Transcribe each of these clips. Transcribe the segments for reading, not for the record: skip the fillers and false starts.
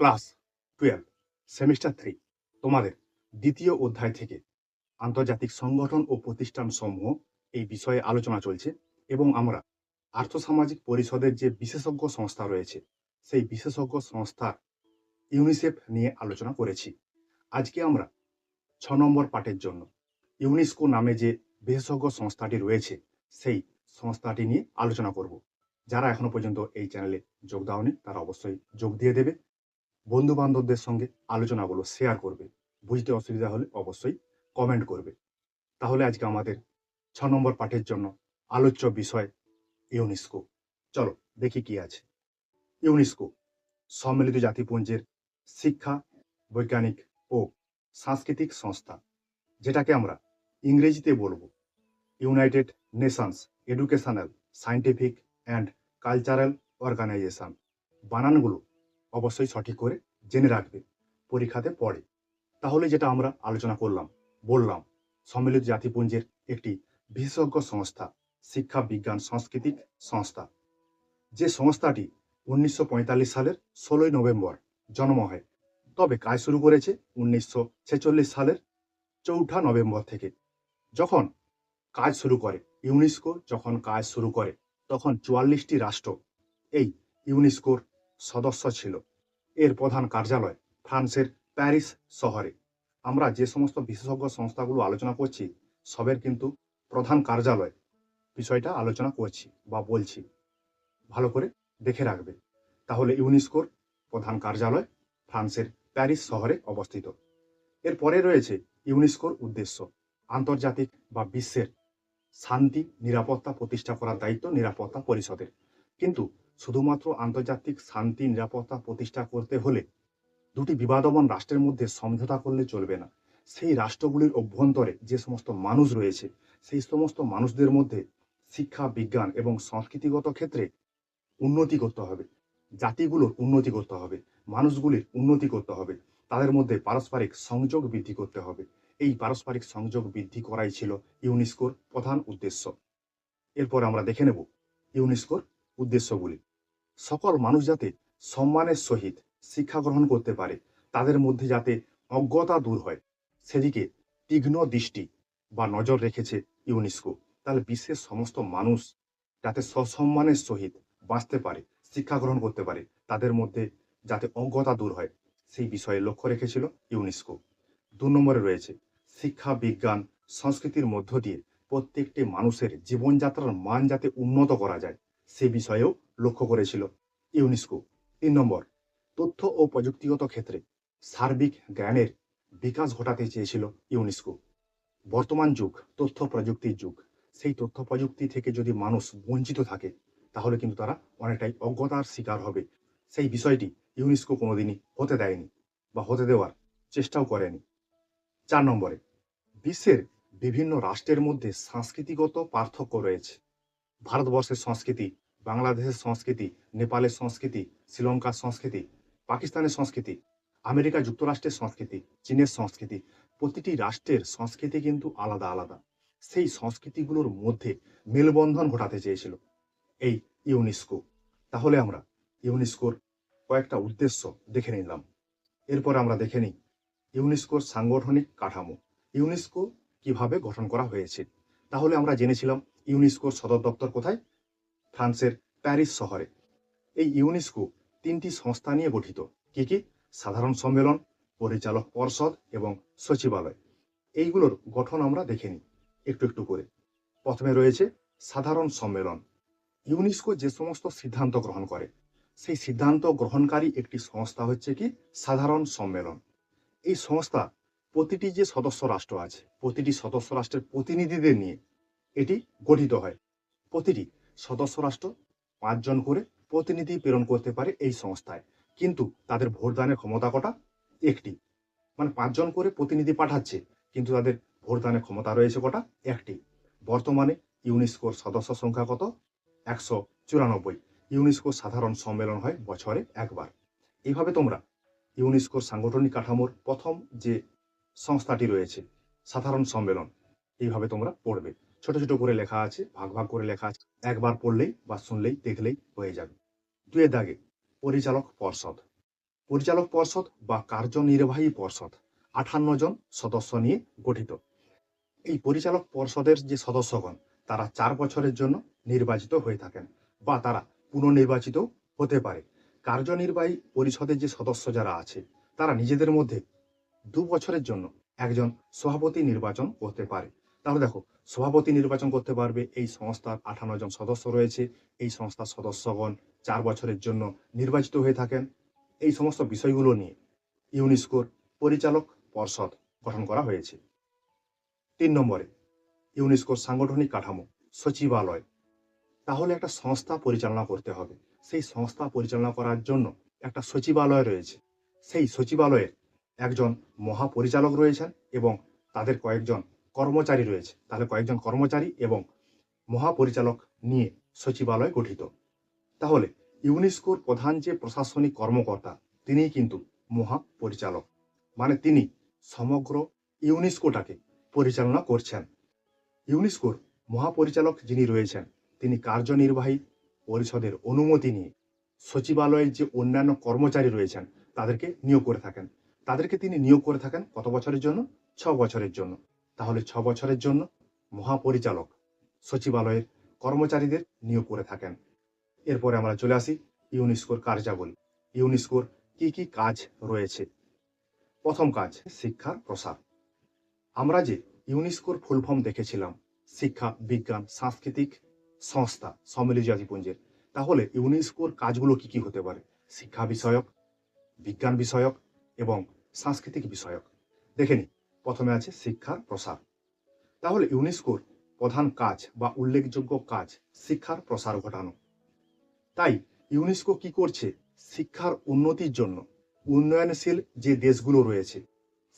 Class 12 semester 3 তোমাদের দ্বিতীয় অধ্যায় থেকে আন্তর্জাতিক সংগঠন ও প্রতিষ্ঠান সমূহ এই বিষয়ে আলোচনা চলছে এবং আমরা আর্থসামাজিক পরিষদের যে বিশেষজ্ঞ সংস্থা রয়েছে সেই বিশেষজ্ঞ সংস্থার ইউনিসেফ নিয়ে আলোচনা করেছি। আজকে আমরা 6 নম্বর পাঠের জন্য ইউনেস্কো নামে যে বিশেষজ্ঞ সংস্থাটি রয়েছে সেই সংস্থাটি নিয়ে আলোচনা করব। যারা এখনো পর্যন্ত এই চ্যানেলে যোগ দাওনি তারা অবশ্যই যোগ দিয়ে দেবে, বন্ধু বান্ধবদের সঙ্গে আলোচনাগুলো শেয়ার করবে, বুঝতে অসুবিধা হলে অবশ্যই কমেন্ট করবে। তাহলে আজকে আমাদের 6 নম্বর পাঠের জন্য আলোচ্য বিষয় ইউনেস্কো। চলো দেখি কি আছে। ইউনেস্কো সম্মিলিত জাতিপুঞ্জের শিক্ষা, বৈজ্ঞানিক ও সাংস্কৃতিক সংস্থা, যেটাকে আমরা ইংরেজিতে বলবো United Nations Educational, Scientific and Cultural Organization. বানানগুলো অবশ্যই সঠিক করে জেনে রাখবে, পরীক্ষাতে পড়ে। তাহলে যেটা আমরা আলোচনা বললাম সম্মিলিত জাতিপুঞ্জের একটি বিশেষজ্ঞ সংস্থা, শিক্ষা, বিজ্ঞান, সাংস্কৃতিক সংস্থা। যে সংস্থাটি 1945 সালের 16 নভেম্বর জন্ম হয়, তবে কাজ শুরু করেছে 1946 সালের 4 নভেম্বর থেকে। যখন কাজ শুরু করে ইউনেস্কো, তখন 44টি রাষ্ট্র এই ইউনেস্কোর সদস্য ছিল। এর প্রধান কার্যালয় ফ্রান্সের প্যারিস শহরে। আমরা যে সমস্ত বিশেষজ্ঞ সংস্থাগুলো আলোচনা করছি সবের কিন্তু প্রধান কার্যালয় বিষয়টা আলোচনা করছি বা বলছি, ভালো করে দেখে রাখবে। তাহলে ইউনেস্কোর প্রধান কার্যালয় ফ্রান্সের প্যারিস শহরে অবস্থিত। এরপরে রয়েছে ইউনেস্কোর উদ্দেশ্য, আন্তর্জাতিক বা বিশ্বের শান্তি নিরাপত্তা প্রতিষ্ঠা করার দায়িত্ব নিরাপত্তা পরিষদের। কিন্তু শুধুমাত্র আন্তর্জাতিক শান্তি নিরাপত্তা প্রতিষ্ঠা করতে হলে দুটি বিবাদমান রাষ্ট্রের মধ্যে সমঝোতা করলে চলবে না। সেই রাষ্ট্রগুলির অভ্যন্তরে যে সমস্ত মানুষ রয়েছে সেই সমস্ত মানুষদের মধ্যে শিক্ষা, বিজ্ঞান এবং সংস্কৃতিগত ক্ষেত্রে উন্নতি করতে হবে, জাতিগুলোর উন্নতি করতে হবে, মানুষগুলির উন্নতি করতে হবে, তাদের মধ্যে পারস্পরিক সংযোগ বৃদ্ধি করতে হবে। এই পারস্পরিক সংযোগ বৃদ্ধি করাই ছিল ইউনেস্কোর প্রধান উদ্দেশ্য। এরপর আমরা দেখে নেব ইউনেস্কোর উদ্দেশ্যগুলি। সকল মানুষ যাতে সম্মানের সহিত শিক্ষা গ্রহণ করতে পারে, তাদের মধ্যে যাতে অজ্ঞতা দূর হয়, সেদিকে তীক্ষ্ণ দৃষ্টি বা নজর রেখেছে ইউনেস্কো। তাহলে বিশ্বের সমস্ত মানুষ যাতে সসম্মানের সহিত বাঁচতে পারে, শিক্ষা গ্রহণ করতে পারে, তাদের মধ্যে যাতে অজ্ঞতা দূর হয়, সেই বিষয়ে লক্ষ্য রেখেছিল ইউনেস্কো। 2 নম্বরে রয়েছে শিক্ষা, বিজ্ঞান, সংস্কৃতির মধ্য দিয়ে প্রত্যেকটি মানুষের জীবনযাত্রার মান যাতে উন্নত করা যায়, সে বিষয়েও লক্ষ্য করেছিল ইউনেস্কো। 3 নম্বর, তথ্য ও প্রযুক্তিগত ক্ষেত্রে সার্বিক জ্ঞানের বিকাশ ঘটাতে চেয়েছিল ইউনেস্কো। বর্তমান যুগ তথ্য প্রযুক্তির যুগ। সেই তথ্য প্রযুক্তি থেকে যদি মানুষ বঞ্চিত থাকে তাহলে কিন্তু তারা অনেকটাই অজ্ঞতার শিকার হবে। সেই বিষয়টি ইউনেস্কো কোনোদিনই হতে দেয়নি বা হতে দেওয়ার চেষ্টাও করেনি। 4 নম্বরে, বিশ্বের বিভিন্ন রাষ্ট্রের মধ্যে সংস্কৃতিগত পার্থক্য রয়েছে। ভারতবর্ষের সংস্কৃতি, বাংলাদেশের সংস্কৃতি, নেপালের সংস্কৃতি, শ্রীলঙ্কার সংস্কৃতি, পাকিস্তানের সংস্কৃতি, আমেরিকা যুক্তরাষ্ট্রের সংস্কৃতি, চীনের সংস্কৃতি, প্রতিটি রাষ্ট্রের সংস্কৃতি কিন্তু আলাদা আলাদা। সেই সংস্কৃতিগুলোর মধ্যে মেলবন্ধন ঘটাতে চেয়েছিল এই ইউনেস্কো। তাহলে আমরা ইউনেস্কোর কয়েকটা উদ্দেশ্য দেখে নিলাম। এরপর আমরা দেখে নিই ইউনেস্কোর সাংগঠনিক কাঠামো। ইউনেস্কো কিভাবে গঠন করা হয়েছে। তাহলে আমরা জেনেছিলাম ইউনেস্কোর সদর দপ্তর কোথায়? ফ্রান্সের প্যারিস শহরে। এই ইউনেস্কো 3টি সংস্থা নিয়ে গঠিত। কি কি? সাধারণ সম্মেলন, পরিচালক পর্ষদ এবং সচিবালয়। এইগুলোর গঠন আমরা দেখে নিই একটু একটু করে। প্রথমে রয়েছে সাধারণ সম্মেলন। ইউনেস্কো যে সমস্ত সিদ্ধান্ত গ্রহণ করে সেই সিদ্ধান্ত গ্রহণকারী একটি সংস্থা হচ্ছে কি সাধারণ সম্মেলন। এই সংস্থা প্রতিটি যে সদস্য রাষ্ট্র আছে প্রতিটি সদস্য রাষ্ট্রের প্রতিনিধিদের নিয়ে এটি গঠিত হয়। প্রতিটি সদস্য রাষ্ট্র 5 জন করে প্রতিনিধি প্রেরণ করতে পারে এই সংস্থায়, কিন্তু তাদের ভোটদানের ক্ষমতা কটা? একটি। মানে 5 জন করে প্রতিনিধি পাঠাচ্ছে, কিন্তু তাদের ভোটদানের ক্ষমতা রয়েছে কটা? একটি। বর্তমানে ইউনেস্কোর সদস্য সংখ্যা কত? 194। ইউনেস্কোর সাধারণ সম্মেলন হয় বছরে একবার। এইভাবে তোমরা ইউনেস্কোর সাংগঠনিক কাঠামোর প্রথম যে সংস্থাটি রয়েছে সাধারণ সম্মেলন, এইভাবে তোমরা পড়বে। ছোট ছোট করে লেখা আছে, ভাগ ভাগ করে লেখা আছে, একবার পড়লেই বা শুনলেই দেখলেই হয়ে যাবে। 2 এর দাগে পরিচালক পর্ষদ। পরিচালক পর্ষদ বা কার্যনির্বাহী পর্ষদ 58 জন সদস্য নিয়ে গঠিত। এই পরিচালক পর্ষদের যে সদস্যগণ তারা 4 বছরের জন্য নির্বাচিত হয়ে থাকেন বা তারা পুনর্নির্বাচিত হতে পারে। কার্যনির্বাহী পরিষদের যে সদস্য যারা আছে তারা নিজেদের মধ্যে 2 বছরের জন্য একজন সভাপতি নির্বাচন করতে পারে। তাহলে দেখো, সভাপতি নির্বাচন করতে পারবে এই সংস্থার 58 জন সদস্য রয়েছে। এই সংস্থার সদস্যগণ 4 বছরের জন্য নির্বাচিত হয়ে থাকেন। এই সমস্ত বিষয়গুলো নিয়ে ইউনেস্কোর পরিচালক পর্ষদ গঠন করা হয়েছে। 3 নম্বরে ইউনেস্কোর সাংগঠনিক কাঠামো, সচিবালয়। তাহলে একটা সংস্থা পরিচালনা করতে হবে। সেই সংস্থা পরিচালনা করার জন্য একটা সচিবালয় রয়েছে। সেই সচিবালয়ের একজন মহাপরিচালক রয়েছেন এবং তাদের কয়েকজন কর্মচারী রয়েছে। তাহলে কয়েকজন কর্মচারী এবং মহাপরিচালক নিয়ে সচিবালয় গঠিত। তাহলে ইউনেস্কোর প্রধান যে প্রশাসনিক কর্মকর্তা তিনিই কিন্তু মহাপরিচালক, মানে তিনি সমগ্র ইউনেস্কোটাকে পরিচালনা করছেন। ইউনেস্কোর মহাপরিচালক যিনি রয়েছেন তিনি কার্যনির্বাহী পরিষদের অনুমতি নিয়ে সচিবালয়ের যে অন্যান্য কর্মচারী রয়েছেন তাদেরকে নিয়োগ করে থাকেন। তাদেরকে তিনি নিয়োগ করে থাকেন কত বছরের জন্য? 6 বছরের জন্য। তাহলে 6 বছরের জন্য মহাপরিচালক সচিবালয়ের কর্মচারীদের নিয়োগ করে থাকেন। এরপরে আমরা চলে আসি ইউনেস্কোর কার্যাবলী। ইউনেস্কোর কি কি কাজ রয়েছে? প্রথম কাজ, শিক্ষার প্রসার। আমরা যে ইউনেস্কোর ফুল ফর্ম দেখেছিলাম, শিক্ষা, বিজ্ঞান, সাংস্কৃতিক সংস্থা সম্মিলিত জাতিপুঞ্জের। তাহলে ইউনেস্কোর কাজগুলো কি কি হতে পারে? শিক্ষা বিষয়ক, বিজ্ঞান বিষয়ক এবং সাংস্কৃতিক বিষয়ক। দেখে নিই। প্রথমে আছে শিক্ষার প্রসার। তাহলে ইউনেস্কোর প্রধান কাজ বা উল্লেখযোগ্য কাজ শিক্ষার প্রসার ঘটানো। তাই ইউনেস্কো কি করছে? শিক্ষার উন্নতির জন্য উন্নয়নশীল যে দেশগুলো রয়েছে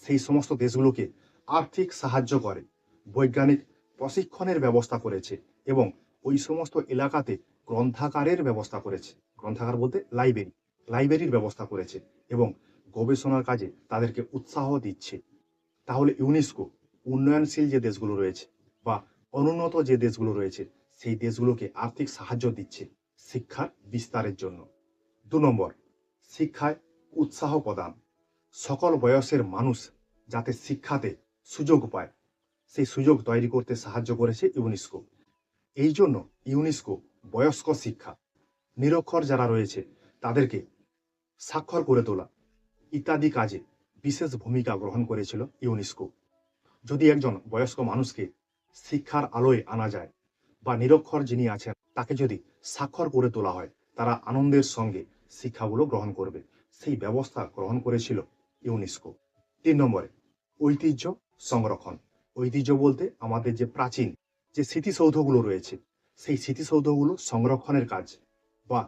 সেই সমস্ত দেশগুলোকে আর্থিক সাহায্য করে, বৈজ্ঞানিক প্রশিক্ষণের ব্যবস্থা করেছে এবং ওই সমস্ত এলাকাতে গ্রন্থাগারের ব্যবস্থা করেছে। গ্রন্থাগার বলতে লাইব্রেরির ব্যবস্থা করেছে এবং গবেষণার কাজে তাদেরকে উৎসাহ দিচ্ছে। তাহলে ইউনেস্কো উন্নয়নশীল যে দেশগুলো রয়েছে বা অনুন্নত যে দেশগুলো রয়েছে সেই দেশগুলোকে আর্থিক সাহায্য দিচ্ছে শিক্ষার বিস্তারের জন্য। 2 নম্বর, শিক্ষায় উৎসাহ প্রদান। সকল বয়সের মানুষ যাতে শিক্ষাতে সুযোগ পায় সেই সুযোগ তৈরি করতে সাহায্য করেছে ইউনেস্কো। এই জন্য ইউনেস্কো বয়স্ক শিক্ষা, নিরক্ষর যারা রয়েছে তাদেরকে সাক্ষর করে তোলা ইত্যাদি কাজে বিশেষ ভূমিকা গ্রহণ করেছিল ইউনেস্কো। যদি একজন বয়স্ক মানুষকে শিক্ষার আলোয় আনা যায় বা নিরক্ষর যিনি আছেন তাকে যদি স্বাক্ষর করে তোলা হয়, তারা আনন্দের সঙ্গে শিক্ষাগুলো গ্রহণ করবে। সেই ব্যবস্থা গ্রহণ করেছিল ইউনেস্কো। 3 নম্বরে, ঐতিহ্য সংরক্ষণ। ঐতিহ্য বলতে আমাদের যে প্রাচীন যে স্মৃতিসৌধগুলো রয়েছে সেই স্মৃতিসৌধগুলো সংরক্ষণের কাজ বা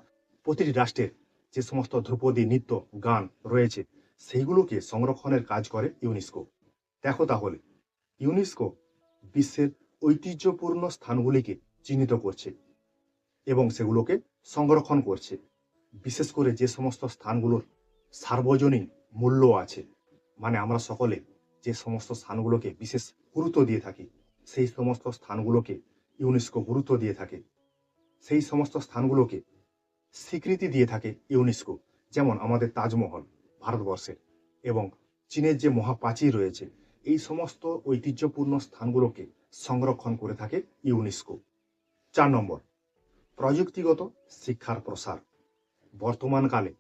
প্রতিটি রাষ্ট্রের যে সমস্ত ধ্রুপদী নৃত্য গান রয়েছে সেইগুলোকে সংরক্ষণের কাজ করে ইউনেস্কো। দেখো তাহলে ইউনেস্কো বিশ্বের ঐতিহ্যপূর্ণ স্থানগুলিকে চিহ্নিত করছে এবং সেগুলোকে সংরক্ষণ করছে। বিশেষ করে যে সমস্ত স্থানগুলোর সার্বজনীন মূল্য আছে, মানে আমরা সকলে যে সমস্ত স্থানগুলোকে বিশেষ গুরুত্ব দিয়ে থাকি সেই সমস্ত স্থানগুলোকে ইউনেস্কো গুরুত্ব দিয়ে থাকে। সেই সমস্ত স্থানগুলোকে স্বীকৃতি দিয়ে থাকে ইউনেস্কো। যেমন আমাদের তাজমহল ভারতবর্ষের এবং চীনের যে মহাপ্রাচীর রয়েছে, এই সমস্ত ঐতিহ্যপূর্ণ স্থানগুলোকে সংরক্ষণ করে থাকে ইউনেস্কো। 4 নম্বর, প্রযুক্তিগত শিক্ষার প্রসার। বর্তমানকালে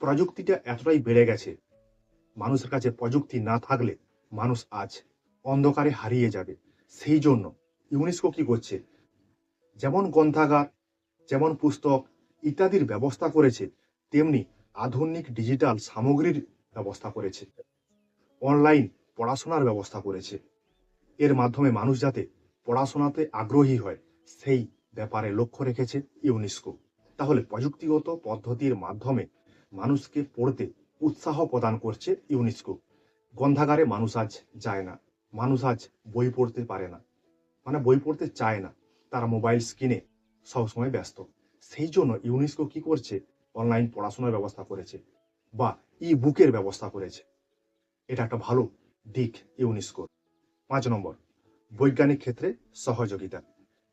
প্রযুক্তিটা এতটাই বেড়ে গেছে, মানুষের কাছে প্রযুক্তি না থাকলে মানুষ আজ অন্ধকারে হারিয়ে যাবে। সেই জন্য ইউনেস্কো কি করছে? যেমন গ্রন্থাগার, যেমন পুস্তক ইত্যাদির ব্যবস্থা করেছে, তেমনি আধুনিক ডিজিটাল সামগ্রীর ব্যবস্থা করেছে, অনলাইন পড়াশোনার ব্যবস্থা করেছে। এর মাধ্যমে মানুষ যাতে পড়াশোনাতে আগ্রহী হয় সেই ব্যাপারে লক্ষ্য রেখেছে ইউনেস্কো। তাহলে প্রযুক্তিগত পদ্ধতির মাধ্যমে মানুষকে পড়তে উৎসাহ প্রদান করছে ইউনেস্কো। গ্রন্থাগারে মানুষ আজ যায় না, মানুষ আজ বই পড়তে পারে না, মানে বই পড়তে চায় না, তারা মোবাইল স্ক্রিনে সবসময় ব্যস্ত। সেই জন্য ইউনেস্কো কি করছে? অনলাইন পড়াশোনার ব্যবস্থা করেছে বা ই বুকের ব্যবস্থা করেছে। এটা একটা ভালো দিক ইউনেস্কোর। 5 নম্বর, বৈজ্ঞানিক ক্ষেত্রে সহযোগিতা।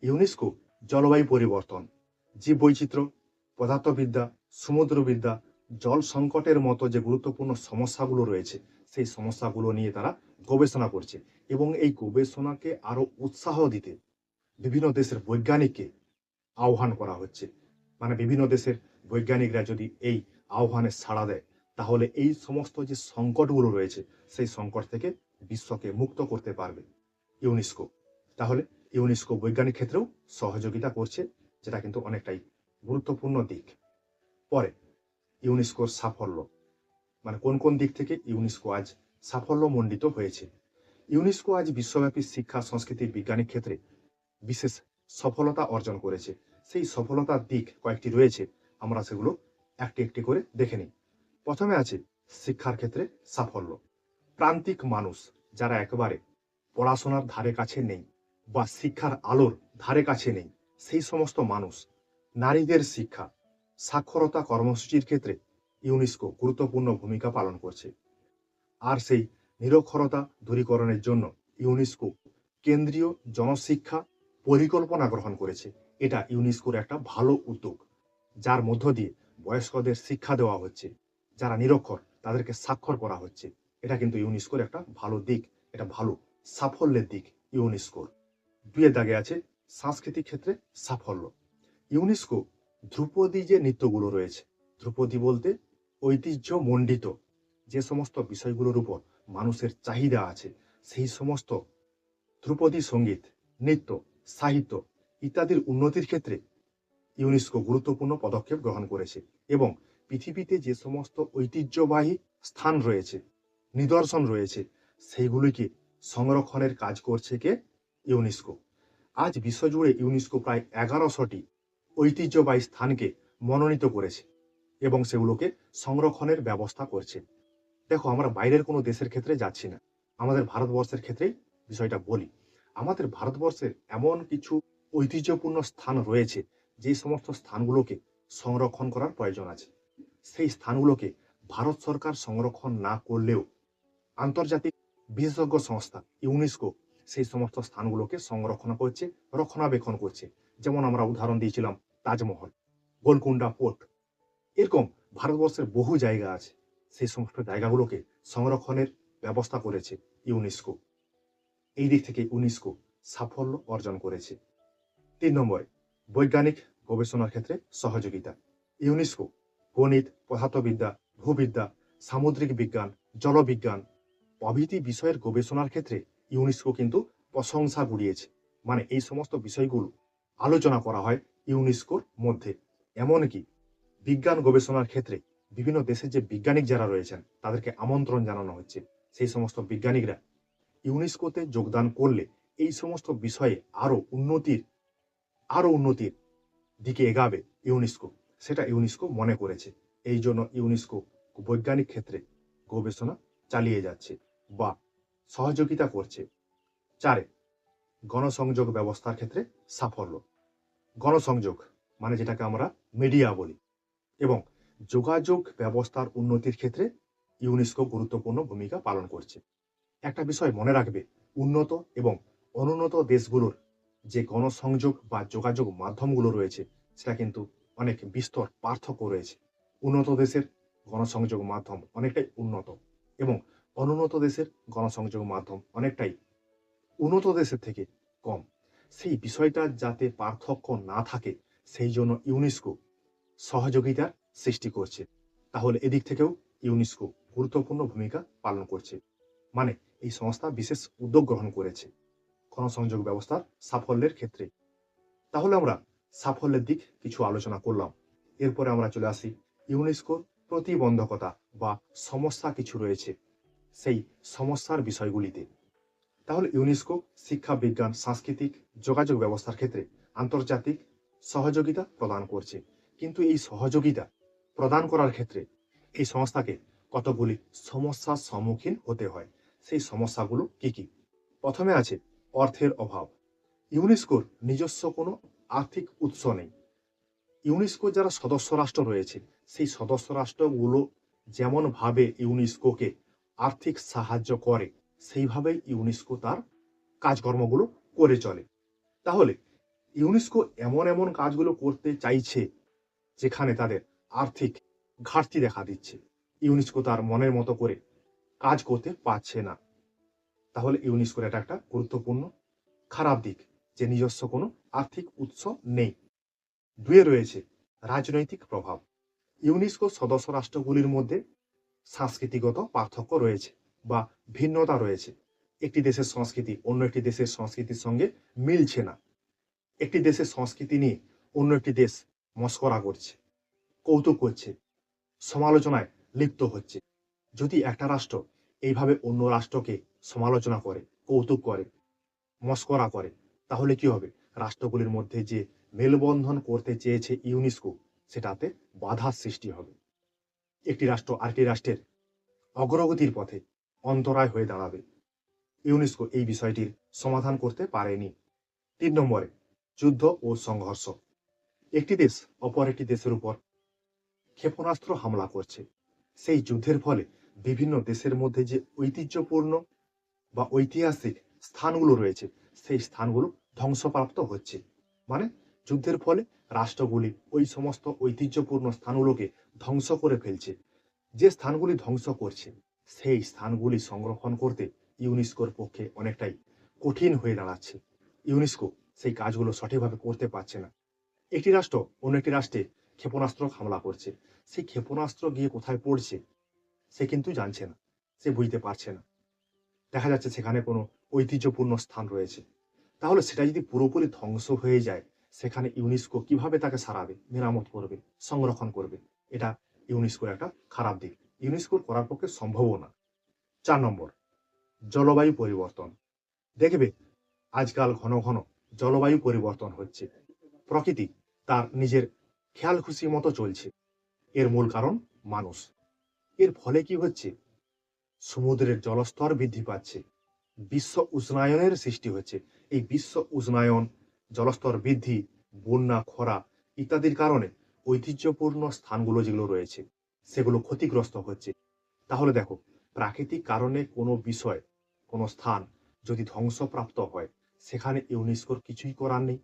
ইউনেস্কো জলবায়ু পরিবর্তন, জীববৈচিত্র্য, পদার্থবিদ্যা, সমুদ্রবিদ্যা জল সংকটের মতো যে গুরুত্বপূর্ণ সমস্যাগুলো রয়েছে সেই সমস্যাগুলো নিয়ে তারা গবেষণা করছে এবং এই গবেষণাকে আরো উৎসাহ দিতে বিভিন্ন দেশের বৈজ্ঞানিককে আহ্বান করা হচ্ছে। মানে বিভিন্ন দেশের বৈজ্ঞানিকরা যদি এই আহ্বানে সাড়া দেয়, তাহলে এই সমস্ত যে সংকটগুলো রয়েছে, সেই সংকট থেকে বিশ্বকে মুক্ত করতে পারবে ইউনেস্কো। তাহলে ইউনেস্কো বৈজ্ঞানিক ক্ষেত্রেও সহযোগিতা করছে, যেটা কিন্তু অনেকটাই গুরুত্বপূর্ণ দিক। পরে ইউনেস্কোর সাফল্য, মানে কোন কোন দিক থেকে ইউনেস্কো আজ সাফল্যমণ্ডিত হয়েছে। ইউনেস্কো আজ বিশ্বব্যাপী শিক্ষা, সংস্কৃতি, বিজ্ঞানের ক্ষেত্রে বিশেষ সফলতা অর্জন করেছে। সেই সফলতার দিক কয়েকটি রয়েছে, আমরা সেগুলো একটি একটি করে দেখে নিই। প্রথমে আছে শিক্ষার ক্ষেত্রে সাফল্য। প্রান্তিক মানুষ যারা একেবারে পড়াশোনার ধারে কাছে নেই বা শিক্ষার আলোর ধারে কাছে নেই, সেই সমস্ত মানুষ, নারীদের শিক্ষা, সাক্ষরতা কর্মসূচির ক্ষেত্রে ইউনেস্কো গুরুত্বপূর্ণ ভূমিকা পালন করছে। আর সেই নিরক্ষরতা দূরীকরণের জন্য ইউনেস্কো কেন্দ্রীয় জনশিক্ষা পরিকল্পনা গ্রহণ করেছে। এটা ইউনেস্কোর একটা ভালো উদ্যোগ, যার মধ্য দিয়ে বয়স্কদের শিক্ষা দেওয়া হচ্ছে, যারা নিরক্ষর তাদেরকে সাক্ষর করা হচ্ছে। এটা কিন্তু ইউনেস্কোর একটা ভালো দিক, এটা ভালো সাফল্যের দিক ইউনেস্কোর। দুইয়ের দাগে আছে সাংস্কৃতিক ক্ষেত্রে সাফল্য। ইউনেস্কো ধ্রুপদী যে নৃত্যগুলো রয়েছে, ধ্রুপদী বলতে ঐতিহ্য মণ্ডিত যে সমস্ত বিষয়গুলোর উপর মানুষের চাহিদা আছে, সেই সমস্ত ধ্রুপদী সঙ্গীত, নৃত্য, সাহিত্য ইত্যাদির উন্নতির ক্ষেত্রে ইউনেস্কো গুরুত্বপূর্ণ পদক্ষেপ গ্রহণ করেছে এবং পৃথিবীতে যে সমস্ত ঐতিহ্যবাহী স্থান রয়েছে, নিদর্শন রয়েছে, সেইগুলিকে সংরক্ষণের কাজ করছে কে? ইউনেস্কো। আজ বিশ্বজুড়ে ইউনেস্কো প্রায় 1100টি ঐতিহ্যবাহী স্থানকে মনোনীত করেছে এবং সেগুলোকে সংরক্ষণের ব্যবস্থা করছে। দেখো, আমরা বাইরের কোনো দেশের ক্ষেত্রে যাচ্ছি না, আমাদের ভারতবর্ষের ক্ষেত্রেই বিষয়টা বলি। আমাদের ভারতবর্ষের এমন কিছু ঐতিহ্যপূর্ণ স্থান রয়েছে, যে সমস্ত স্থানগুলোকে সংরক্ষণ করার প্রয়োজন আছে। সেই স্থানগুলোকে ভারত সরকার সংরক্ষণ না করলেও আন্তর্জাতিক বিশেষজ্ঞ সংস্থা ইউনেস্কো সেই সমস্ত স্থানগুলোকে সংরক্ষণ করছে, রক্ষণাবেক্ষণ করছে। যেমন আমরা উদাহরণ দিয়েছিলাম তাজমহল, গোলকুন্ডা পোর্ট, এরকম ভারতবর্ষের বহু জায়গা আছে, সেই সমস্ত জায়গাগুলোকে সংরক্ষণের ব্যবস্থা করেছে ইউনেস্কো। এই দিক থেকে ইউনেস্কো সাফল্য অর্জন করেছে। ৩ নম্বরে বৈজ্ঞানিক গবেষণার ক্ষেত্রে সহযোগিতা। ইউনেস্কো গণিত, পদার্থবিদ্যা, ভূবিদ্যা, সামুদ্রিক বিজ্ঞান, জলবিজ্ঞান প্রভৃতি বিষয়ের গবেষণার ক্ষেত্রে ইউনেস্কো কিন্তু প্রশংসা কুড়িয়েছে। মানে এই সমস্ত বিষয়গুলো আলোচনা করা হয় ইউনেস্কোর মধ্যে। এমনকি বিজ্ঞান গবেষণার ক্ষেত্রে বিভিন্ন দেশের যে বিজ্ঞানিক যারা রয়েছেন তাদেরকে আমন্ত্রণ জানানো হচ্ছে। সেই সমস্ত বিজ্ঞানিকরা ইউনেস্কোতে যোগদান করলে এই সমস্ত বিষয়ে আরো উন্নতির দিকে এগাবে ইউনেস্কো, সেটা ইউনেস্কো মনে করেছে। এই জন্য ইউনেস্কো বৈজ্ঞানিক ক্ষেত্রে গবেষণা চালিয়ে যাচ্ছে বা সহযোগিতা করছে। 4, গণসংযোগ ব্যবস্থার ক্ষেত্রে সাফল্য। গণসংযোগ মানে যেটাকে আমরা মিডিয়া বলি, এবং যোগাযোগ ব্যবস্থার উন্নতির ক্ষেত্রে ইউনেস্কো গুরুত্বপূর্ণ ভূমিকা পালন করছে। একটা বিষয় মনে রাখবে, উন্নত এবং অনুন্নত দেশগুলোর যে গণসংযোগ বা যোগাযোগ মাধ্যমগুলো রয়েছে, সেটা কিন্তু অনেক বিস্তর পার্থক্য রয়েছে। উন্নত দেশের গণসংযোগ মাধ্যম অনেকটাই উন্নত এবং অনুন্নত দেশের গণসংযোগ মাধ্যম অনেকটাই উন্নত দেশের থেকে কম। সেই বিষয়টা যাতে পার্থক্য না থাকে, সেই জন্য ইউনেস্কো সহযোগিতার সৃষ্টি করছে। তাহলে এদিক থেকেও ইউনেস্কো গুরুত্বপূর্ণ ভূমিকা পালন করছে। মানে এই সংস্থা বিশেষ উদ্যোগ গ্রহণ করেছে গণসংযোগ ব্যবস্থার সাফল্যের ক্ষেত্রে। তাহলে আমরা সাফল্যের দিক কিছু আলোচনা করলাম। এরপরে আমরা চলে আসি ইউনেস্কোর প্রতিবন্ধকতা বা সমস্যা কিছু রয়েছে, সেই সমস্যার বিষয়গুলিতে। তাহলে ইউনেস্কো শিক্ষা, বিজ্ঞান, সাংস্কৃতিক, যোগাযোগ ব্যবস্থার ক্ষেত্রে আন্তর্জাতিক সহযোগিতা প্রদান করছে। কিন্তু এই সহযোগিতা প্রদান করার ক্ষেত্রে এই সংস্থাকে কতগুলি সমস্যার সম্মুখীন হতে হয়। সেই সমস্যাগুলো কি কি? প্রথমে আছে অর্থের অভাব। ইউনেস্কোর নিজস্ব কোনো আর্থিক উৎস নেই। ইউনেস্কো যারা সদস্য রাষ্ট্র রয়েছে, সেই সদস্য রাষ্ট্রগুলো যেমনভাবে ইউনেস্কোকে আর্থিক সাহায্য করে, সেইভাবেই ইউনেস্কো তার কাজকর্মগুলো করে চলে। তাহলে ইউনেস্কো এমন কাজগুলো করতে চাইছে যেখানে তাদের আর্থিক ঘাটতি দেখা দিচ্ছে। ইউনেস্কো তার মনের মতো করে কাজ করতে পারছে না। তাহলে ইউনেস্কোর এটা একটা গুরুত্বপূর্ণ খারাপ দিক, যে নিজস্ব কোনো আর্থিক উৎস নেই। ২ রয়েছে রাজনৈতিক প্রভাব। ইউনেস্কো সদস্য রাষ্ট্রগুলির মধ্যে সংস্কৃতিগত পার্থক্য রয়েছে বা ভিন্নতা রয়েছে। একটি দেশের সংস্কৃতি অন্য একটি দেশের সংস্কৃতির সঙ্গে মিলছে না। একটি দেশের সংস্কৃতি নিয়ে অন্য একটি দেশ মশকরা করছে, কৌতুক করছে, সমালোচনায় লিপ্ত হচ্ছে। যদি একটা রাষ্ট্র এইভাবে অন্য রাষ্ট্রকে সমালোচনা করে, কৌতুক করে, মশকরা করে, তাহলে কি হবে? রাষ্ট্রগুলির মধ্যে যে মেলবন্ধন করতে চেয়েছে ইউনেস্কো, সেটাতে বাধার সৃষ্টি হবে। একটি রাষ্ট্র আরেকটি রাষ্ট্রের অগ্রগতির পথে অন্তরায় হয়ে দাঁড়াবে। ইউনেস্কো এই বিষয়টির সমাধান করতে পারেনি। ৩ নম্বরে যুদ্ধ ও সংঘর্ষ। একটি দেশ অপর একটি দেশের উপর ক্ষেপণাস্ত্র হামলা করছে। সেই যুদ্ধের ফলে বিভিন্ন দেশের মধ্যে যে ঐতিহ্যপূর্ণ বা ঐতিহাসিক স্থানগুলো রয়েছে, সেই স্থানগুলো ধ্বংসপ্রাপ্ত হচ্ছে। মানে যুদ্ধের ফলে রাষ্ট্রগুলি ওই সমস্ত ঐতিহ্যপূর্ণ স্থানগুলোকে ধ্বংস করে ফেলছে। যে স্থানগুলি ধ্বংস করছে, সেই স্থানগুলি সংরক্ষণ করতে ইউনেস্কোর পক্ষে অনেকটাই কঠিন হয়ে দাঁড়াচ্ছে। ইউনেস্কো সেই কাজগুলো সঠিকভাবে করতে পারছে না। একটি রাষ্ট্র অন্য একটি রাষ্ট্রে ক্ষেপণাস্ত্র হামলা করছে। সেই ক্ষেপণাস্ত্র গিয়ে কোথায় পড়ছে সে কিন্তু জানছে না, সে বুঝতে পারছে না। দেখা যাচ্ছে সেখানে কোনো ঐতিহ্যপূর্ণ স্থান রয়েছে। তাহলে সেটা যদি পুরোপুরি ধ্বংস হয়ে যায়, সেখানে ইউনেস্কো কিভাবে তাকে সারাবে, মেরামত করবে, সংরক্ষণ করবে? এটা ইউনেস্কোর একটা খারাপ দিক। ইউনেস্কোর করার পক্ষে সম্ভবও না। ৪ নম্বর জলবায়ু পরিবর্তন। দেখবে আজকাল ঘন ঘন জলবায়ু পরিবর্তন হচ্ছে। প্রকৃতি তার নিজের খেয়াল খুশি মতো চলছে। এর মূল কারণ মানুষ। এর ফলে কি হচ্ছে? সমুদ্রের জলস্তর বৃদ্ধি পাচ্ছে, বিশ্ব উষ্ণায়নের সৃষ্টি হচ্ছে। এই বিশ্ব উষ্ণায়ন, জলস্তর বৃদ্ধি, বন্যা, খরা ইত্যাদির কারণে ঐতিহ্যপূর্ণ স্থানগুলো যেগুলো রয়েছে, সেগুলো ক্ষতিগ্রস্ত হচ্ছে। তাহলে দেখো, প্রাকৃতিক কারণে কোনো বিষয়, কোনো স্থান যদি ধ্বংসপ্রাপ্ত হয়, সেখানে ইউনেস্কোর কিছুই করার নেই।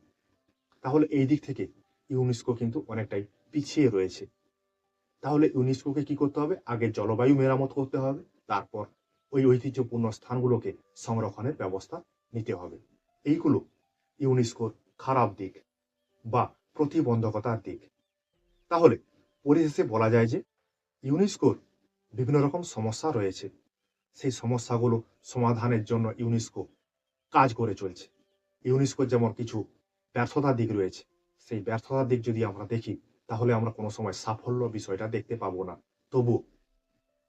তাহলে এই দিক থেকে ইউনেস্কো কিন্তু অনেকটাই পিছিয়ে রয়েছে। তাহলে ইউনেস্কোকে কি করতে হবে? আগে জলবায়ু মেরামত করতে হবে, তারপর ওই ঐতিহ্যপূর্ণ স্থানগুলোকে সংরক্ষণের ব্যবস্থা নিতে হবে। এইগুলো ইউনেস্কোর খারাপ দিক বা প্রতিবন্ধকতার দিক। তাহলে পরিশেষে বলা যায় যে ইউনেস্কোর বিভিন্ন রকম সমস্যা রয়েছে। সেই সমস্যাগুলো সমাধানের জন্য ইউনেস্কো কাজ করে চলছে। ইউনেস্কোর যেমন কিছু ব্যর্থতার দিক রয়েছে, সেই ব্যর্থতার দিক যদি আমরা দেখি, তাহলে আমরা কোনো সময় সাফল্য বিষয়টা দেখতে পাবো না। তবু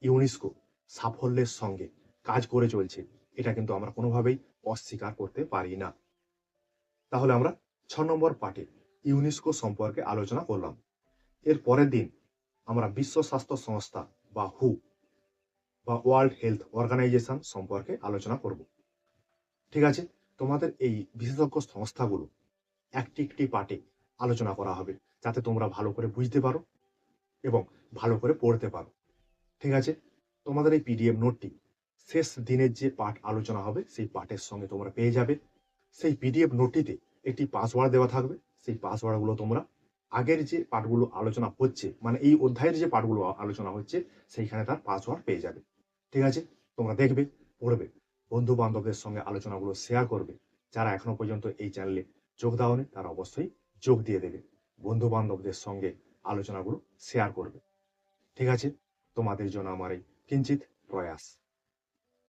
ইউনেস্কো সাফল্যের সঙ্গে কাজ করে চলছে, এটা কিন্তু আমরা কোনোভাবেই অস্বীকার করতে পারি না। তাহলে আমরা ৬ নম্বর পার্টে ইউনেস্কো সম্পর্কে আলোচনা করলাম। এর পরের দিন আমরা বিশ্ব স্বাস্থ্য সংস্থা বা হু বা ওয়ার্ল্ড হেলথ অর্গানাইজেশন সম্পর্কে আলোচনা করব। ঠিক আছে? তোমাদের এই বিশেষজ্ঞ সংস্থাগুলো একটি একটি পার্টে আলোচনা করা হবে, যাতে তোমরা ভালো করে বুঝতে পারো এবং ভালো করে পড়তে পারো। ঠিক আছে? তোমাদের এই পিডিএফ নোটটি শেষ দিনের যে পাঠ আলোচনা হবে, সেই পাঠের সঙ্গে তোমরা পেয়ে যাবে। সেই পিডিএফ নোটটিতে একটি পাসওয়ার্ড দেওয়া থাকবে। সেই পাসওয়ার্ডগুলো তোমরা আগের যে পাঠগুলো আলোচনা হচ্ছে, মানে এই অধ্যায়ের যে পাঠগুলো আলোচনা হচ্ছে, সেইখানে তার পাসওয়ার্ড পেয়ে যাবে। ঠিক আছে? তোমরা দেখবে, পড়বে, বন্ধু-বান্ধবদের সঙ্গে আলোচনাগুলো শেয়ার করবে। যারা এখনো পর্যন্ত এই চ্যানেলে যোগ দাওনি, তারা অবশ্যই যোগ দিয়ে দেবে। বন্ধু-বান্ধবদের সঙ্গে আলোচনাগুলো শেয়ার করবে। ঠিক আছে? তোমাদের জন্য আমার এই কিঞ্চিৎ প্রয়াস।